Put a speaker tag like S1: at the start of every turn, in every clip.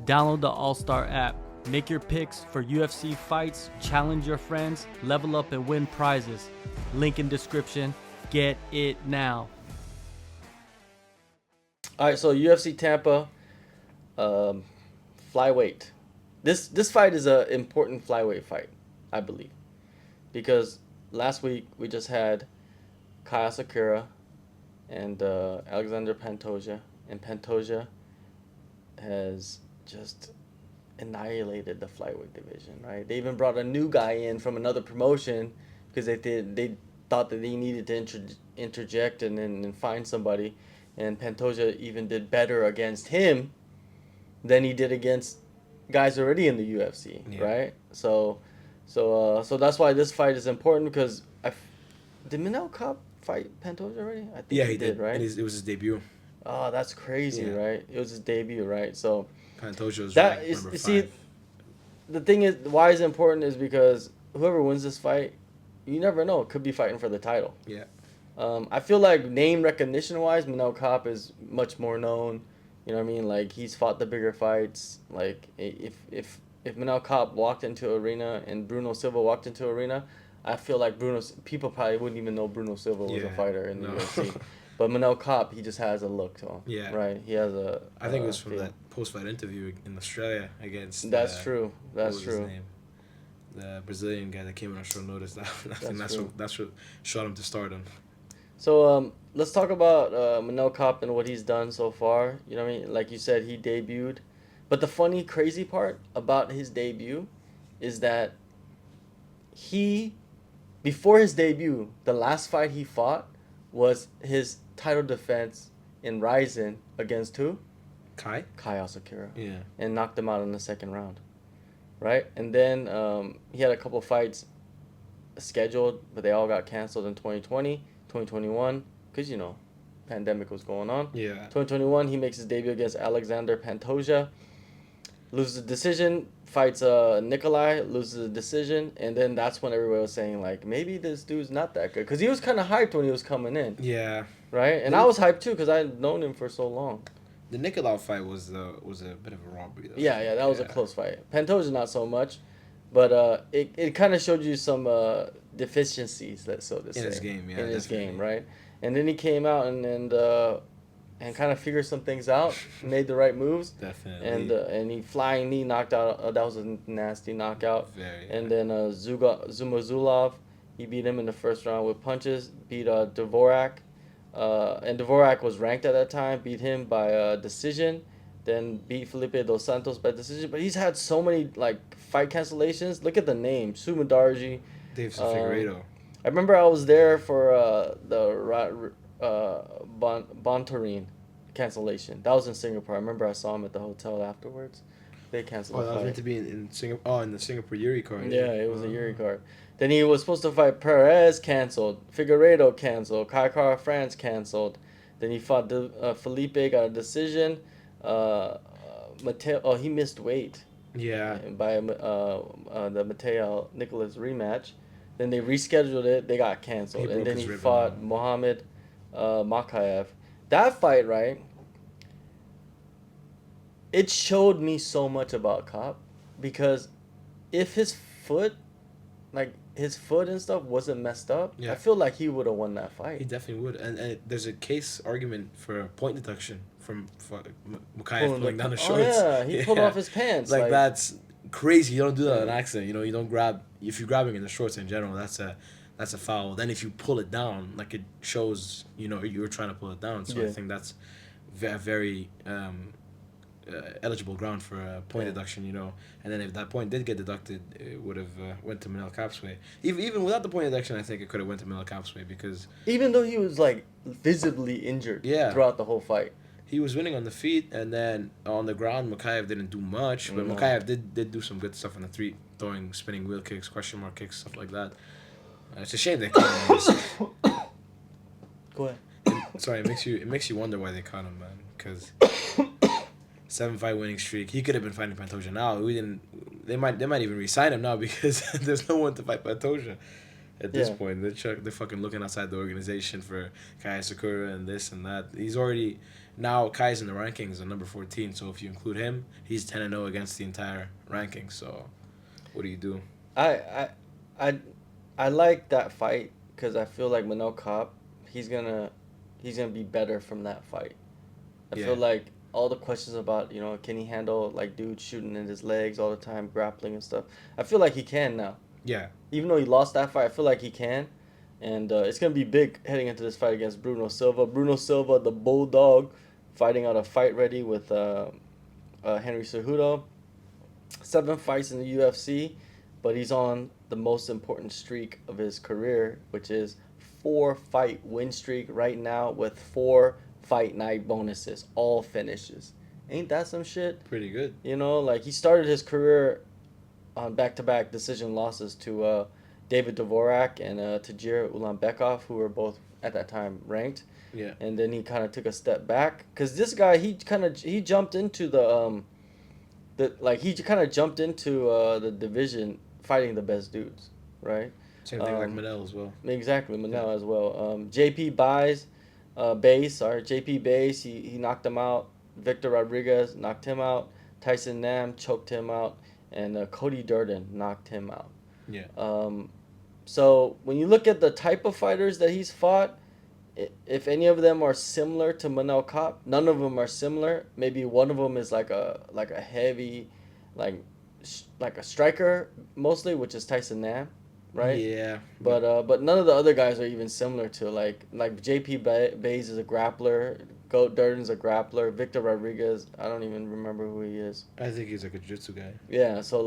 S1: Download the AllStar app. Make your picks for UFC fights, challenge your friends, level up and win prizes. Link in description. Get it now.
S2: All right, so UFC Tampa, flyweight. This fight is an important flyweight fight, I believe, because last week we just had Kaya Sakura and Alexander Pantoja, and Pantoja has just annihilated the flyweight division. Right? They even brought a new guy in from another promotion because they thought that they needed to interject and find somebody, and Pantoja even did better against him than he did against guys already in the UFC, right? So that's why this fight is important because did Manel Kape fight Pantoja already? I think he did, right?
S3: And it was his debut.
S2: Oh, that's crazy, right? It was his debut, right? So
S3: Pantoja was
S2: that
S3: ranked
S2: is
S3: number 5.
S2: see, the thing is why it's important is because whoever wins this fight, you never know, could be fighting for the title.
S3: Yeah.
S2: I feel like name recognition wise, Manel Kape is much more known. You know what I mean? Like he's fought the bigger fights. Like if Manel Kape walked into an arena and Bruno Silva walked into an arena, I feel like people probably wouldn't even know Bruno Silva was a fighter in the UFC. But Manel Kape, he just has a look to him.
S3: Yeah.
S2: Right. He has a.
S3: I think it was from that post-fight interview in Australia against.
S2: That's true. That's
S3: what was
S2: true.
S3: His name? The Brazilian guy that came in on short notice. That's what shot him to stardom.
S2: So let's talk about Manel Kape and what he's done so far. You know what I mean? Like you said, he debuted. But the funny, crazy part about his debut is that before his debut, the last fight he fought was his title defense in Ryzen against who?
S3: Kai
S2: Sakura.
S3: Yeah.
S2: And knocked him out in the second round. Right? And then he had a couple fights scheduled, but they all got canceled in 2020. 2021, because pandemic was going on.
S3: Yeah.
S2: 2021, he makes his debut against Alexander Pantoja, loses the decision, fights Nikolai, loses the decision, and then that's when everybody was saying like maybe this dude's not that good because he was kind of hyped when he was coming in.
S3: Yeah.
S2: Right, and I was hyped too because I'd known him for so long.
S3: The Nikolai fight was a bit of a robbery though.
S2: Yeah, that was a close fight. Pantoja not so much, but it kind of showed you some deficiencies, so to say,
S3: in his game,
S2: in his game, right? And then he came out and kind of figured some things out, made the right moves,
S3: definitely,
S2: and he flying knee knocked out. That was a nasty knockout.
S3: Very.
S2: And then Zumazulov, he beat him in the first round with punches. Beat Dvorak, and Dvorak was ranked at that time. Beat him by decision. Then beat Felipe Dos Santos by decision. But he's had so many fight cancellations. Look at the name: Sumadarji,
S3: Davison Figueiredo.
S2: I remember I was there for the Bontarine cancellation. That was in Singapore. I remember I saw him at the hotel afterwards. They canceled the fight.
S3: That was meant to be in Singapore. Oh, in the Singapore Yuri card.
S2: Yeah, it was a Yuri card. Then he was supposed to fight Perez, canceled. Figueiredo, canceled. Kai Kara France, canceled. Then he fought Felipe, got a decision. Mateo, he missed weight.
S3: Yeah.
S2: By the Mateo Nicholas rematch. Then they rescheduled it. They got canceled. And then he fought Mohamed Makayev. That fight, right? It showed me so much about Kape because if his foot and stuff wasn't messed up, I feel like he would have won that fight.
S3: He definitely would. And there's a case argument for point deduction from Makayev pulling down the shorts.
S2: Oh, yeah. He pulled off his pants.
S3: Like that's crazy. You don't do that on accident. You don't grab. If you're grabbing in the shorts in general, that's a foul. Then if you pull it down, it shows you were trying to pull it down. So I think that's very eligible ground for a point deduction. And then if that point did get deducted, it would have went to Manel Kape's way. Even without the point deduction, I think it could have went to Manel Kape's way because
S2: even though he was visibly injured throughout the whole fight.
S3: He was winning on the feet, and then on the ground, Makayev didn't do much. But Makayev did do some good stuff on the feet, throwing spinning wheel kicks, question mark kicks, stuff like that. It's a shame they caught him.
S2: Go ahead.
S3: Sorry, it makes you wonder why they caught him, man. Because 7-fight winning streak, he could have been fighting Pantoja now. They might even re-sign him now because there's no one to fight Pantoja. At this point, they're fucking looking outside the organization for Kai Sakura and this and that. He's already now Kai's in the rankings at number 14. So if you include him, he's 10-0 against the entire ranking. So what do you do?
S2: I I I I like that fight because I feel like Manel Kape, he's gonna he's gonna be better from that fight. I feel like all the questions about, can he handle like dudes shooting in his legs all the time, grappling and stuff. I feel like he can now.
S3: Yeah.
S2: Even though he lost that fight, I feel like he can. And it's gonna be big heading into this fight against Bruno Silva. Bruno Silva, the bulldog, fighting out a fight ready with Henry Cejudo. 7 fights in the UFC, but he's on the most important streak of his career, which is 4-fight win streak right now with 4 fight night bonuses, all finishes. Ain't that some shit?
S3: Pretty good.
S2: Like he started his career on back-to-back decision losses to David Dvorak and Tajir Ulanbekov, who were both at that time ranked.
S3: Yeah.
S2: And then he kind of took a step back because this guy he jumped into the division fighting the best dudes, right?
S3: Same thing like Manel as well.
S2: Exactly, Manel as well. JP Bays, he knocked him out. Victor Rodriguez knocked him out. Tyson Nam choked him out, and Cody Durden knocked him out.
S3: Yeah.
S2: So when you look at the type of fighters that he's fought, if any of them are similar to Manel Kape, none of them are similar. Maybe one of them is like a heavy, like a striker mostly, which is Tyson Nam, right?
S3: Yeah.
S2: But none of the other guys are even similar to like JP Bays is a grappler, Goat Durden's a grappler, Victor Rodriguez, I don't even remember who he is.
S3: I think he's like a jiu-jitsu guy.
S2: Yeah, so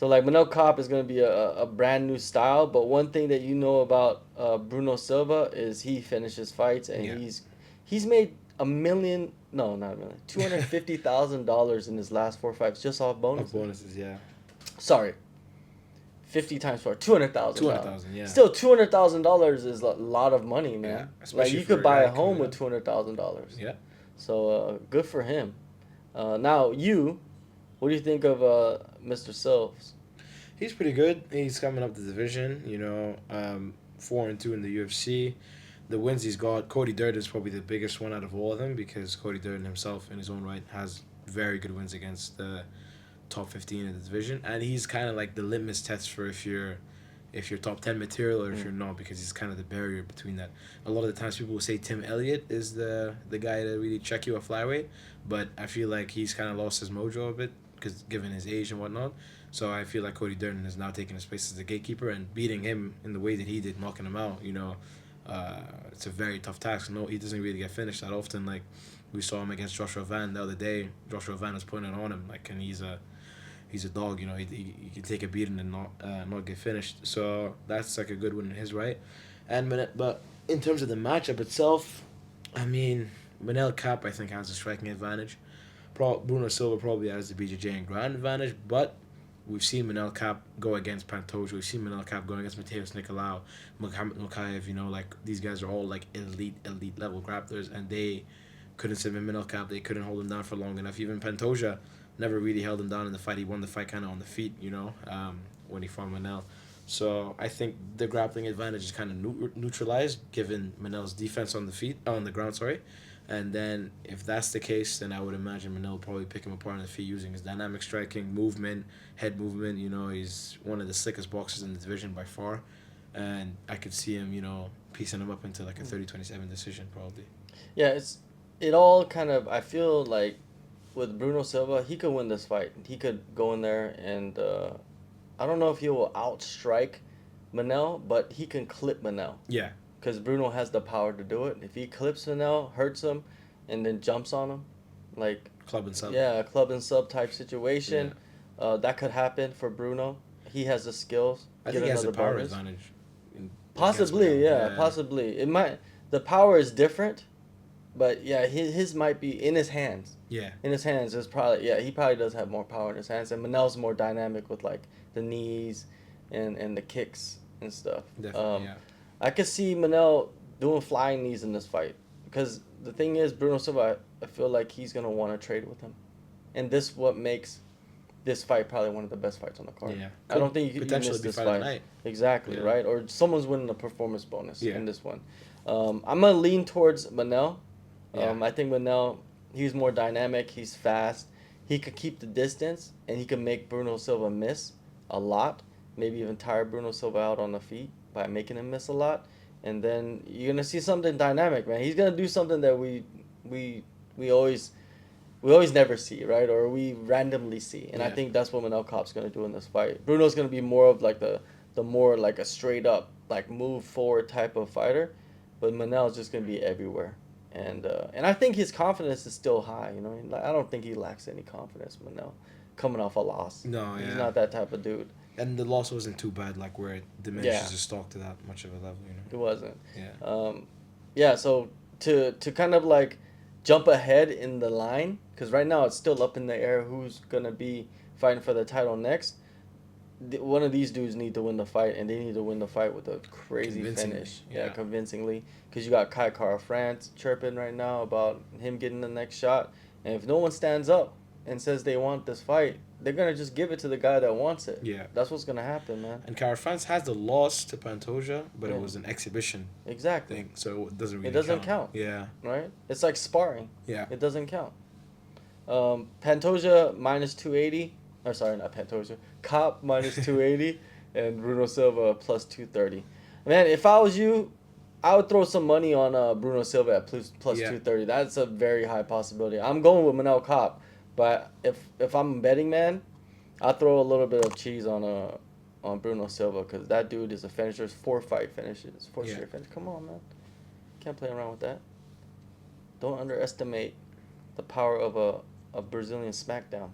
S2: Manel Kape is going to be a brand new style, but one thing that about Bruno Silva is he finishes fights, and he's made $250,000 in his last 4 fights just off bonuses.
S3: Bonuses, yeah.
S2: Sorry, 50 times 4, $200,000.
S3: $200,000, yeah.
S2: Still, $200,000 is a lot of money, man.
S3: Yeah,
S2: like you could buy a home with $200,000.
S3: Yeah.
S2: So good for him. Now what do you think of Mr. Silves?
S3: He's pretty good. He's coming up the division, 4-2 in the UFC. The wins he's got, Cody Durden is probably the biggest one out of all of them because Cody Durden himself in his own right has very good wins against the top 15 in the division, and he's kind of like the litmus test for if you're top 10 material or if you're not, because he's kind of the barrier between that. A lot of the times people will say Tim Elliott is the guy to really check you at flyweight, but I feel like he's kind of lost his mojo a bit because given his age and whatnot. So I feel like Cody Durden is now taking his place as the gatekeeper, and beating him in the way that he did, knocking him out, it's a very tough task. No, he doesn't really get finished that often. Like we saw him against Joshua Van the other day. Joshua Van was putting it on him, and he's a dog. He can take a beating and not get finished. So that's like a good one in his right. But in terms of the matchup itself, I mean, Manel Kape I think has a striking advantage. Bruno Silva probably has the BJJ and ground advantage, but we've seen Manel Kape go against Pantoja. We've seen Manel Kape going against Mateus Nicolau, Mohamed Mokaev. Like these guys are all like elite level grapplers, and they couldn't submit Manel Kape. They couldn't hold him down for long enough. Even Pantoja never really held him down in the fight. He won the fight kind of on the feet, when he fought Manel. So I think the grappling advantage is kind of neutralized given Manel's defense on the ground. And then if that's the case, then I would imagine Manel will probably pick him apart on the feet using his dynamic striking, movement, head movement. He's one of the slickest boxers in the division by far. And I could see him, piecing him up into like a 30-27 decision probably.
S2: Yeah, it all kind of, I feel like with Bruno Silva, he could win this fight. He could go in there and I don't know if he will outstrike Manel, but he can clip Manel.
S3: Yeah.
S2: Because Bruno has the power to do it. If he clips Manel, hurts him, and then jumps on him, like
S3: club and sub.
S2: Yeah, a club and sub type situation. Yeah. That could happen for Bruno. He has the skills.
S3: I think he has a power advantage.
S2: Possibly, yeah, possibly. It might. The power is different, but yeah, his might be in his hands.
S3: Yeah. In
S2: his hands, is probably he probably does have more power in his hands, and Manel's more dynamic with like the knees, and the kicks and stuff.
S3: Definitely, yeah.
S2: I could see Manel doing flying knees in this fight because the thing is, Bruno Silva, I feel like he's gonna want to trade with him, and this what makes this fight probably one of the best fights on the card.
S3: Yeah.
S2: I don't think you
S3: potentially
S2: miss
S3: be
S2: this
S3: fight of
S2: fight.
S3: the night.
S2: Exactly,
S3: Yeah.
S2: right? Or someone's winning a performance bonus
S3: Yeah.
S2: in this one. I'm going to lean towards Manel.
S3: Yeah.
S2: I think Manel, he's more dynamic. He's fast. He could keep the distance, and he could make Bruno Silva miss a lot. Maybe even tire Bruno Silva out on the feet by making him miss a lot. And then you're going to see something dynamic, man. He's going to do something that we always never see, right? Or we randomly see. And I
S3: Yeah.
S2: think that's what Manel Kape's going to do in this fight. Bruno's going to be more of like the more like a straight up, like move forward type of fighter. But Manel's just going to be everywhere. And I think his confidence is still high, you know. I don't think he lacks any confidence, Manel, coming off a loss.
S3: No,
S2: He's
S3: yeah.
S2: not that type of dude.
S3: And the loss wasn't too bad, like where it diminishes his stock to that much of a level, you know.
S2: It wasn't.
S3: Yeah.
S2: Yeah. So to kind of like jump ahead in the line, because right now it's still up in the air who's gonna be fighting for the title next. One of these dudes need to win the fight, and they need to win the fight with a crazy finish.
S3: Yeah.
S2: Convincingly. Because you got Kai Kara France chirping right now about him getting the next shot, and if no one stands up and says they want this fight, they're gonna just give it to the guy that wants it.
S3: Yeah.
S2: That's what's gonna happen, man.
S3: And Cara France has the loss to Pantoja, but
S2: Yeah.
S3: it was an exhibition
S2: Exactly.
S3: thing, so it doesn't really
S2: It doesn't count.
S3: Yeah.
S2: Right? It's like sparring.
S3: Yeah.
S2: It doesn't count. Pantoja minus 280. Or sorry, not Pantoja. Kape minus 280. And Bruno Silva plus 230. Man, if I was you, I would throw some money on Bruno Silva at plus 230. That's a very high possibility. I'm going with Manel Kape. But if I'm a betting man, I'll throw a little bit of cheese on Bruno Silva, because that dude is a finisher. 4 fight finishes. 4 straight finishes. Come on, man. Can't play around with that. Don't underestimate the power of a Brazilian smackdown.